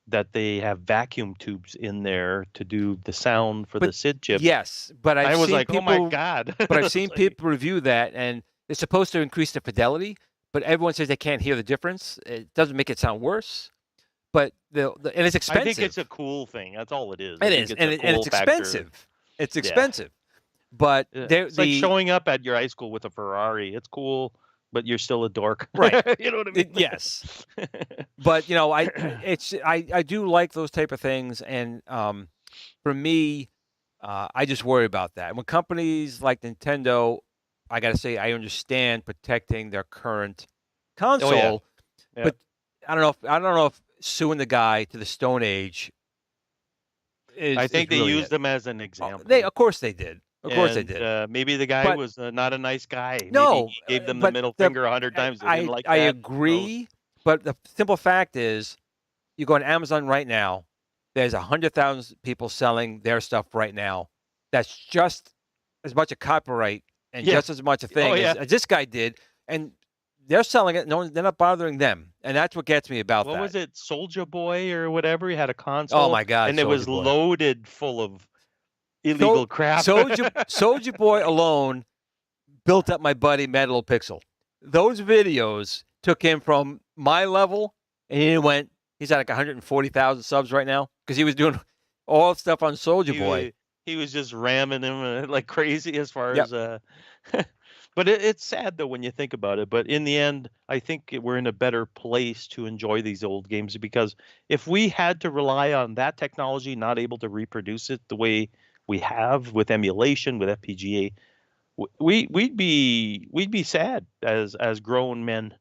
that they have vacuum tubes in there to do the sound for the SID chip? Yes, but I I've was seen like, people, oh my God. but I've seen people review that, and it's supposed to increase the fidelity, but everyone says they can't hear the difference. It doesn't make it sound worse, but and it's expensive. I think it's a cool thing. That's all it is. It is, and it's expensive. It's expensive, but it's like showing up at your high school with a Ferrari. It's cool, but you're still a dork, right? You know what I mean? Yes, but I do like those type of things, and for me, I just worry about that. When companies like Nintendo, I got to say, I understand protecting their current console, but I don't know if suing the guy to the Stone Age I think they really used them as an example. Of course they did. Of course they did. Maybe the guy was not a nice guy. No, maybe he gave them the middle finger 100 times. They didn't like that. I agree, but the simple fact is, you go on Amazon right now. There's 100,000 people selling their stuff right now. That's just as much a copyright and just as much a thing as this guy did, and they're selling it. No, they're not bothering them, and that's what gets me about that. What was it, Soldier Boy or whatever? He had a console. Oh my God! And it was loaded full of illegal crap. Soldier Boy alone built up my buddy Mad Little Pixel. Those videos took him from my level, and he's at like 140,000 subs right now because he was doing all stuff on Soldier Boy. He was just ramming him like crazy as far as. But it's sad though when you think about it. But in the end, I think we're in a better place to enjoy these old games, because if we had to rely on that technology, not able to reproduce it the way we have with emulation, with FPGA, we'd be sad as grown men.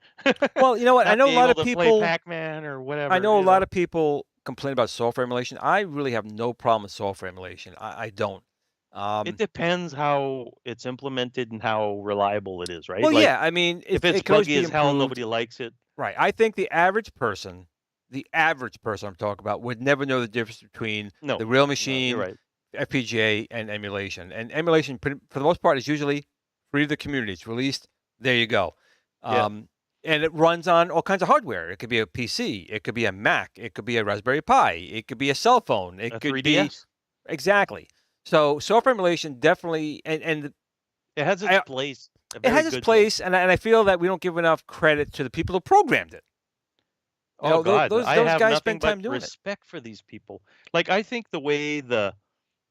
Well, you know what? I know a lot of people play Pac-Man or whatever. I know a lot of people complain about software emulation. I really have no problem with software emulation. I don't. It depends how it's implemented and how reliable it is, right? Well, yeah. I mean, if it's buggy as hell, nobody likes it. Right. I think the average person I'm talking about, would never know the difference between the real machine, you're right, FPGA, and emulation. And emulation, for the most part, is usually free to the community. It's released. There you go. And it runs on all kinds of hardware. It could be a PC. It could be a Mac. It could be a Raspberry Pi. It could be a cell phone. It could 3DS. be exactly. So software emulation definitely, and it has its place. It has its place, and I feel that we don't give enough credit to the people who programmed it. Oh God, those guys spend time doing respect for these people. Like, I think the way the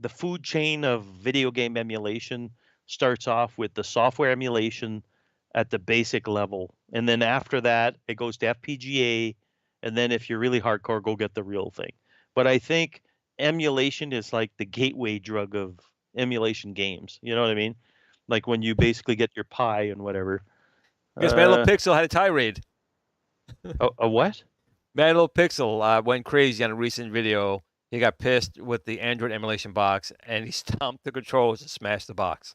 food chain of video game emulation starts off with the software emulation at the basic level, and then after that it goes to FPGA, and then if you're really hardcore, go get the real thing. But I think emulation is like the gateway drug of emulation games. You know what I mean? Like when you basically get your Pi and whatever. Because Mad Little Pixel had a tirade. A what? Mad Little Pixel went crazy on a recent video. He got pissed with the Android emulation box, and he stomped the controls and smashed the box.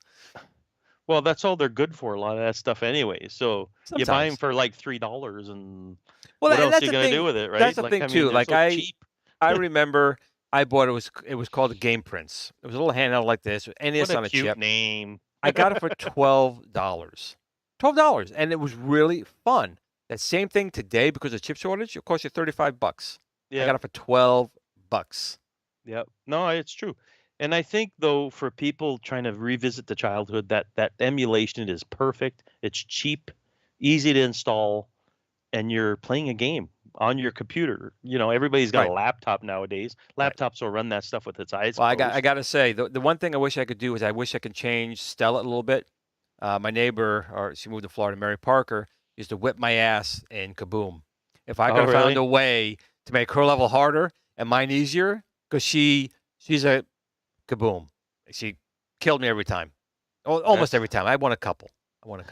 Well, that's all they're good for, a lot of that stuff anyway. So you buy them for like $3, and what else are you going to do with it, right? That's the thing, too. Like, cheap. I remember I bought it was called a Game Prince. It was a little handheld like this, and it's on a cute chip. name. I got it for $12. $12, and it was really fun. That same thing today, because of chip shortage, it cost you $35. Yeah. I got it for $12. Yep. No, it's true. And I think, though, for people trying to revisit the childhood, that emulation is perfect. It's cheap, easy to install, and you're playing a game on your computer. You know, everybody's got a laptop nowadays. Laptops will run that stuff with its eyes. Well, I got to say, the one thing I wish I could do is I wish I could change Stella a little bit. My neighbor, she moved to Florida, Mary Parker, used to whip my ass in Kaboom. if I could have really? found a way to make her level harder and mine easier, because she's a kaboom. She killed me every time. Almost every time. I won a couple. But,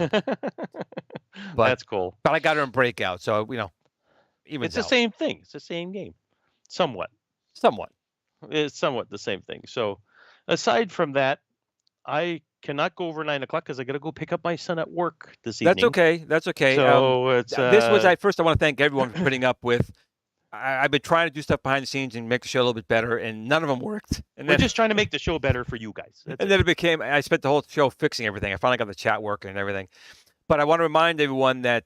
That's cool. But I got her in Breakout, so It's the same thing. It's the same game. Somewhat. It's somewhat the same thing. So aside from that, I cannot go over 9 o'clock because I got to go pick up my son at work this evening. That's okay. So it's first I want to thank everyone for putting up with. I've been trying to do stuff behind the scenes and make the show a little bit better, and none of them worked. And we're just trying to make the show better for you guys. Then it became, I spent the whole show fixing everything. I finally got the chat working and everything. But I want to remind everyone that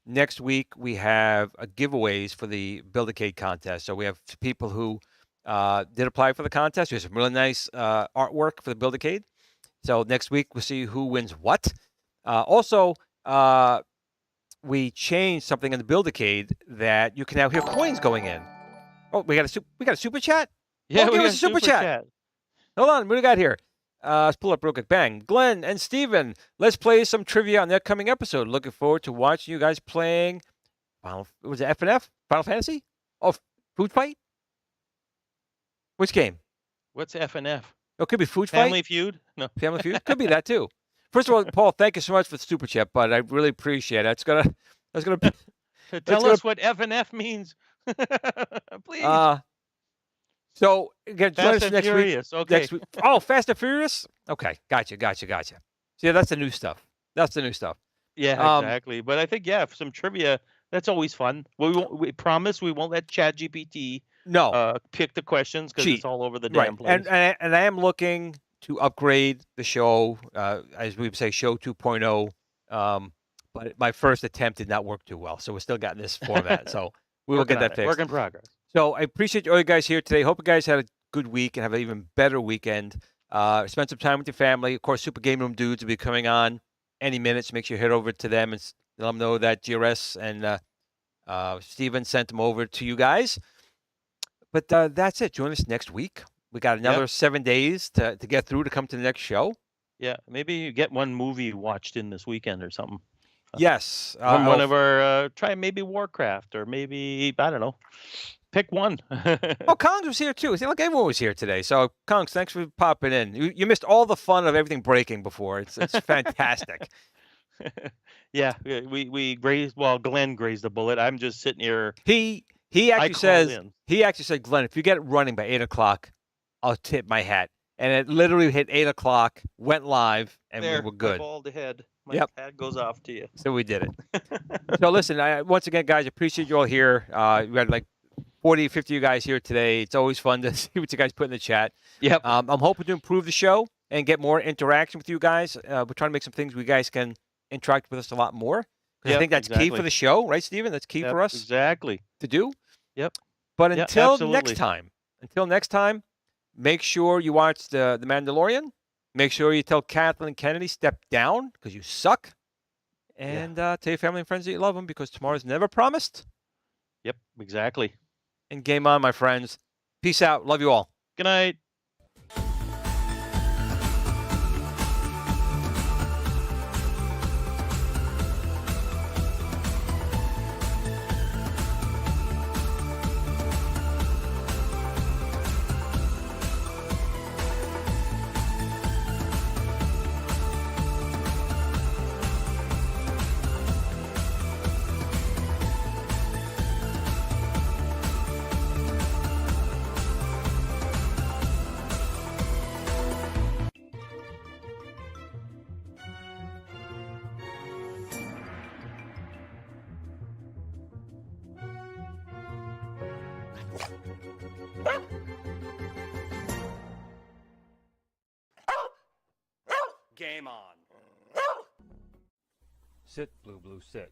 next week we have giveaways for the Build-A-Cade contest. So we have people who did apply for the contest. We have some really nice artwork for the Build-A-Cade. So next week we'll see who wins what. Also, we changed something in the Build-A-Cade that you can now hear coins going in. Oh, we got a super chat? Yeah, we got a super chat. Hold on, what do we got here? Let's pull up real quick. Bang. Glenn and Steven, let's play some trivia on the upcoming episode. Looking forward to watching you guys playing was it FNF? Final Fantasy? Oh, Food Fight? Which game? What's FNF? Oh, it could be Food Fight. Family Feud? No. Family Feud? Could be that too. First of all, Paul, thank you so much for the super chat, but I really appreciate it. Tell us what FNF means. Please. So again, Fast and next Furious. week. Okay. Next week. Oh, Fast and Furious? Okay. Gotcha. See, that's the new stuff. Yeah, exactly. But I think, for some trivia, that's always fun. We promise we won't let ChatGPT pick the questions because it's all over the damn place. And I am looking to upgrade the show, as we would say, show 2.0. But my first attempt did not work too well. So we're still got this format. So we will get that fixed. Work in progress. So I appreciate all you guys here today. Hope you guys had a good week and have an even better weekend. Spend some time with your family. Of course, Super Game Room dudes will be coming on any minute. So make sure you head over to them and let them know that GRS and Steven sent them over to you guys. But that's it. Join us next week. We got another 7 days to get through to come to the next show. Yeah, maybe you get one movie watched in this weekend or something. Yes. From one of our, try maybe Warcraft or maybe, I don't know, pick one. Kongs was here too. See, look, everyone was here today. So, Kongs, thanks for popping in. You missed all the fun of everything breaking before. It's fantastic. Yeah, we grazed. Well, Glenn grazed the bullet. I'm just sitting here. He actually said, Glenn, if you get it running by 8 o'clock, I'll tip my hat. And it literally hit 8 o'clock, went live, and we were good. Bald head. My hat goes off to you. So we did it. So listen, once again, guys, appreciate you all here. We had like 40, 50 of you guys here today. It's always fun to see what you guys put in the chat. Yep. I'm hoping to improve the show and get more interaction with you guys. We're trying to make some things where you guys can interact with us a lot. More. I think that's key for the show, right, Steven? That's key for us. Exactly. To do. Yep. But until next time, make sure you watch the Mandalorian. Make sure you tell Kathleen Kennedy, step down because you suck. And tell your family and friends that you love them because tomorrow's never promised. Yep, exactly. And game on, my friends. Peace out. Love you all. Good night. Game on. Sit, Blue, sit.